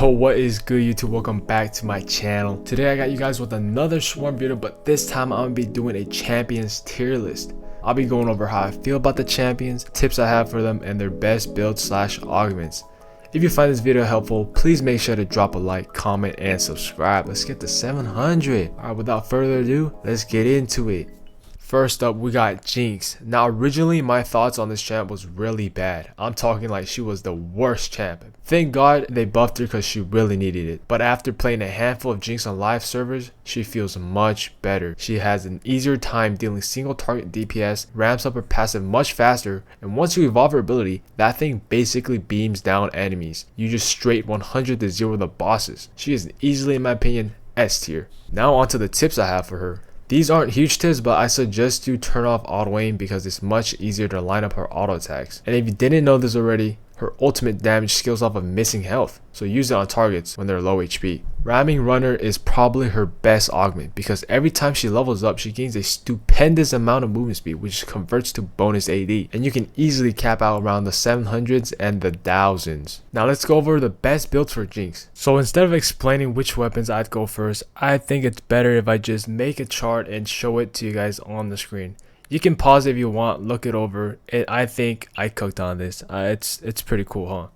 Yo, what is good YouTube? Welcome back to my channel. Today I got you guys with another swarm video, but this time I'm gonna be doing a champions tier list. I'll be going over how I feel about the champions, tips I have for them, and their best build / augments. If you find this video helpful, please make sure to drop a like, comment, and subscribe. Let's get to 700. Alright, without further ado, let's get into it. First up, we got Jinx. Now, originally my thoughts on this champ was really bad. I'm talking like she was the worst champ. Thank God they buffed her because she really needed it. But after playing a handful of Jinx on live servers, she feels much better. She has an easier time dealing single target DPS, ramps up her passive much faster, and once you evolve her ability, that thing basically beams down enemies. You just straight 100 to 0 the bosses. She is easily, in my opinion, S tier. Now onto the tips I have for her. These aren't huge tips, but I suggest you turn off auto aim because it's much easier to line up her auto attacks. And if you didn't know this already, her ultimate damage scales off of missing health, so use it on targets when they're low HP. Ramming Runner is probably her best augment because every time she levels up, she gains a stupendous amount of movement speed, which converts to bonus AD, and you can easily cap out around the 700s and the 1000s. Now let's go over the best builds for Jinx. So instead of explaining which weapons I'd go first, I think it's better if I just make a chart and show it to you guys on the screen. You can pause if you want, look it over. I think I cooked on this. It's pretty cool, huh?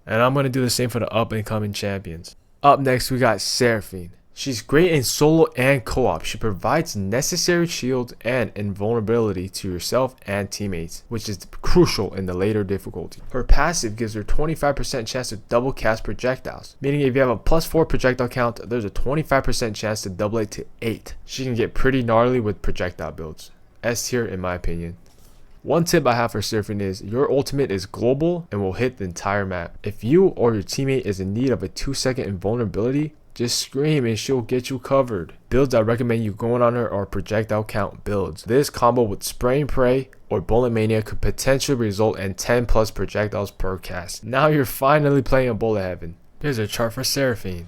And I'm going to do the same for the up and coming champions. Up next, we got Seraphine. She's great in solo and co-op. She provides necessary shield and invulnerability to yourself and teammates, which is crucial in the later difficulty. Her passive gives her 25% chance to double cast projectiles, meaning if you have a +4 projectile count, there's a 25% chance to double it to 8. She can get pretty gnarly with projectile builds. S tier in my opinion. One tip I have for Seraphine is your ultimate is global and will hit the entire map. If you or your teammate is in need of a 2-second invulnerability, just scream and she'll get you covered. Builds I recommend you going on her are projectile count builds. This combo with Spray and Pray or Bullet Mania could potentially result in 10 plus projectiles per cast. Now you're finally playing a bullet heaven. Here's a chart for Seraphine.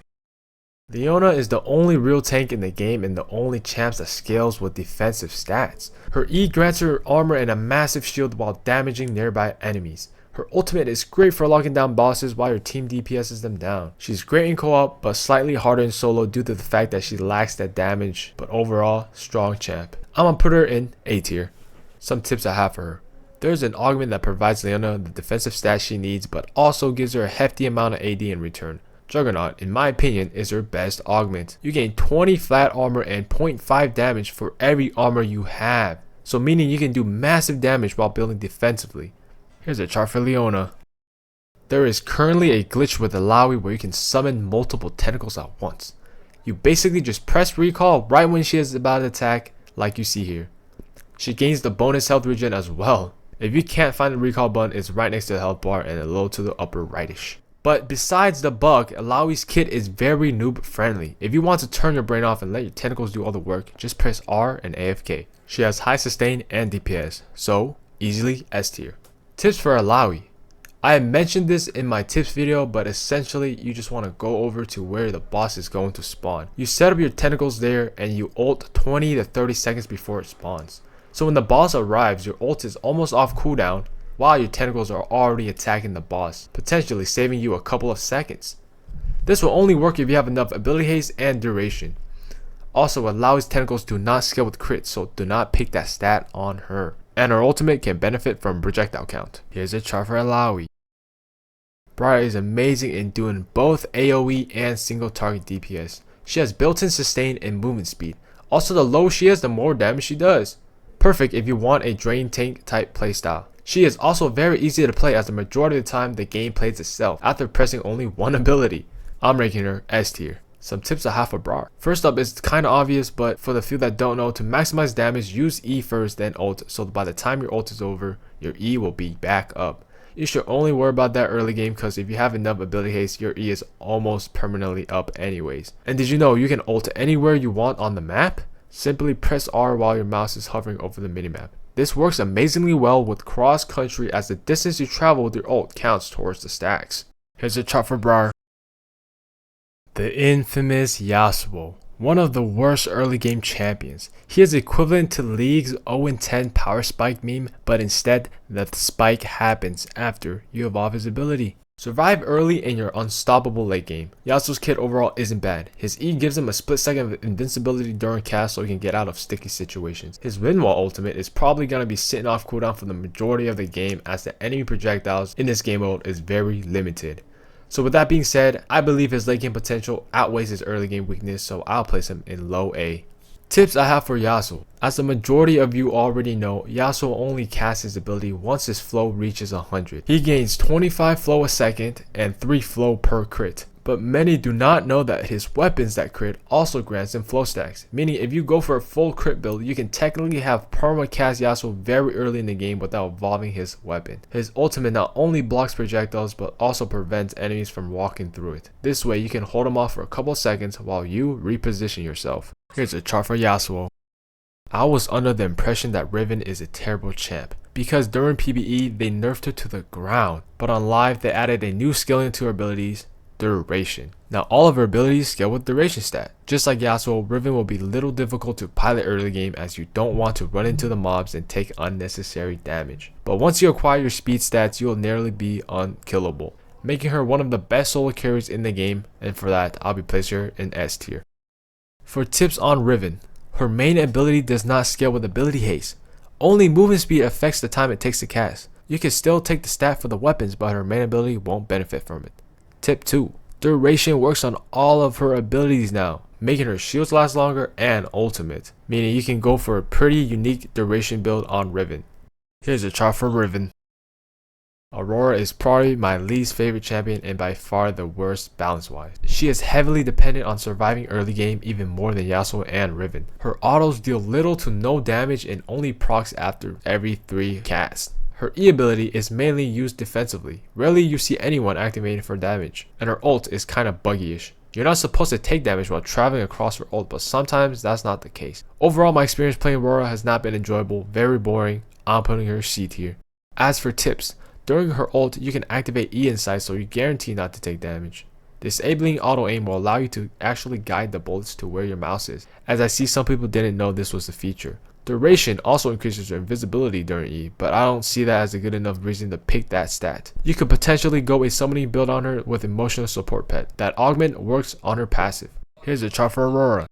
Leona is the only real tank in the game and the only champ that scales with defensive stats. Her E grants her armor and a massive shield while damaging nearby enemies. Her ultimate is great for locking down bosses while your team DPSs them down. She's great in co-op but slightly harder in solo due to the fact that she lacks that damage, but overall, strong champ. I'm gonna put her in A tier. Some tips I have for her. There's an augment that provides Leona the defensive stats she needs but also gives her a hefty amount of AD in return. Juggernaut, in my opinion, is her best augment. You gain 20 flat armor and 0.5 damage for every armor you have. So meaning you can do massive damage while building defensively. Here's a chart for Leona. There is currently a glitch with Illaoi where you can summon multiple tentacles at once. You basically just press recall right when she is about to attack, like you see here. She gains the bonus health regen as well. If you can't find the recall button, it's right next to the health bar and a little to the upper rightish. But besides the bug, Illaoi's kit is very noob friendly. If you want to turn your brain off and let your tentacles do all the work, just press R and AFK. She has high sustain and DPS, so easily S tier. Tips for Illaoi. I have mentioned this in my tips video, but essentially you just want to go over to where the boss is going to spawn. You set up your tentacles there and you ult 20 to 30 seconds before it spawns. So when the boss arrives, your ult is almost off cooldown, while your tentacles are already attacking the boss, potentially saving you a couple of seconds. This will only work if you have enough ability haste and duration. Also, Illaoi's tentacles do not scale with crit, so do not pick that stat on her. And her ultimate can benefit from projectile count. Here's a chart for Illaoi. Briar is amazing in doing both AoE and single target DPS. She has built-in sustain and movement speed. Also, the lower she is, the more damage she does. Perfect if you want a drain tank type playstyle. She is also very easy to play as the majority of the time the game plays itself after pressing only one ability. I'm ranking her S tier. Some tips I have for Briar. First up, it's kinda obvious, but for the few that don't know, to maximize damage, use E first then ult, so by the time your ult is over, your E will be back up. You should only worry about that early game because if you have enough ability haste, your E is almost permanently up anyways. And did you know you can ult anywhere you want on the map? Simply press R while your mouse is hovering over the minimap. This works amazingly well with cross country as the distance you travel with your ult counts towards the stacks. Here's a chart for Briar. The infamous Yasuo, one of the worst early game champions. He is equivalent to League's 0-10 power spike meme, but instead the spike happens after you evolve his ability. Survive early and you're unstoppable late game. Yasuo's kit overall isn't bad. His E gives him a split second of invincibility during cast so he can get out of sticky situations. His wind wall ultimate is probably going to be sitting off cooldown for the majority of the game, as the enemy projectiles in this game mode is very limited. So with that being said, I believe his late game potential outweighs his early game weakness, so I'll place him in low A. Tips I have for Yasuo. As the majority of you already know, Yasuo only casts his ability once his flow reaches 100. He gains 25 flow a second and 3 flow per crit. But many do not know that his weapons that crit also grants him flow stacks, meaning if you go for a full crit build, you can technically have perma cast Yasuo very early in the game without evolving his weapon. His ultimate not only blocks projectiles but also prevents enemies from walking through it. This way you can hold him off for a couple seconds while you reposition yourself. Here's a chart for Yasuo. I was under the impression that Riven is a terrible champ, because during PvE they nerfed her to the ground, but on live they added a new scaling to her abilities, duration. Now all of her abilities scale with duration stat. Just like Yasuo, Riven will be little difficult to pilot early game as you don't want to run into the mobs and take unnecessary damage. But once you acquire your speed stats, you'll nearly be unkillable, making her one of the best solo carries in the game, and for that I'll be placing her in S tier. For tips on Riven, her main ability does not scale with ability haste. Only movement speed affects the time it takes to cast. You can still take the stat for the weapons, but her main ability won't benefit from it. Tip 2. Duration works on all of her abilities now, making her shields last longer and ultimate, meaning you can go for a pretty unique duration build on Riven. Here's a chart for Riven. Aurora is probably my least favorite champion and by far the worst balance wise. She is heavily dependent on surviving early game even more than Yasuo and Riven. Her autos deal little to no damage and only procs after every 3 casts. Her E ability is mainly used defensively. Rarely you see anyone activating for damage, and her ult is kinda buggy-ish. You're not supposed to take damage while traveling across her ult, but sometimes that's not the case. Overall, my experience playing Aurora has not been enjoyable, very boring. I'm putting her C tier. As for tips, during her ult, you can activate E inside so you guarantee not to take damage. Disabling auto aim will allow you to actually guide the bullets to where your mouse is, as I see some people didn't know this was a feature. Duration also increases your invisibility during E, but I don't see that as a good enough reason to pick that stat. You could potentially go a summoning build on her with emotional support pet. That augment works on her passive. Here's a chart for Aurora.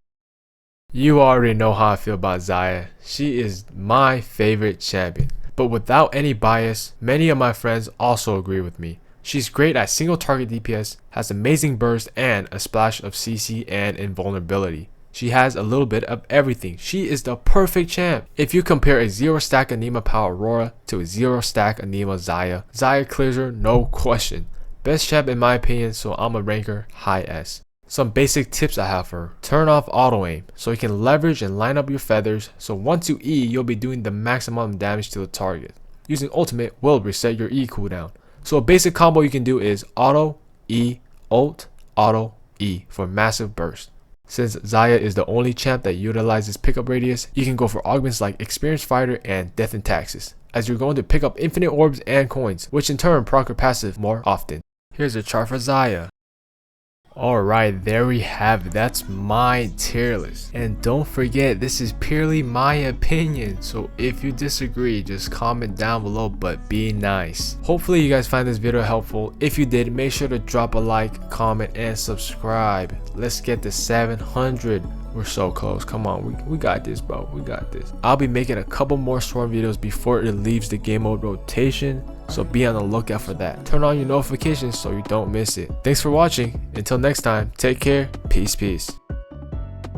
You already know how I feel about Xayah. She is my favorite champion. But without any bias, many of my friends also agree with me. She's great at single target DPS, has amazing burst and a splash of CC and invulnerability. She has a little bit of everything. She is the perfect champ. If you compare a 0 stack Anima power Aurora to a 0 stack Anima Xayah, Xayah clears her no question. Best champ in my opinion, so I'ma rank her high S. Some basic tips I have for her. Turn off auto aim so you can leverage and line up your feathers, so once you E, you'll be doing the maximum damage to the target. Using ultimate will reset your E cooldown. So a basic combo you can do is auto, E, ult, auto, E for massive burst. Since Xayah is the only champ that utilizes pickup radius, you can go for augments like Experienced Fighter and Death and Taxes, as you're going to pick up infinite orbs and coins, which in turn proc her passive more often. Here's a chart for Xayah. Alright, there we have it. That's my tier list. And don't forget, this is purely my opinion, so if you disagree, just comment down below, but be nice. Hopefully you guys find this video helpful. If you did, make sure to drop a like, comment, and subscribe. Let's get to 700. We're so close. Come on, we got this, bro. We got this. I'll be making a couple more Swarm videos before it leaves the game mode rotation, so be on the lookout for that. Turn on your notifications so you don't miss it. Thanks for watching. Until next time, take care. Peace.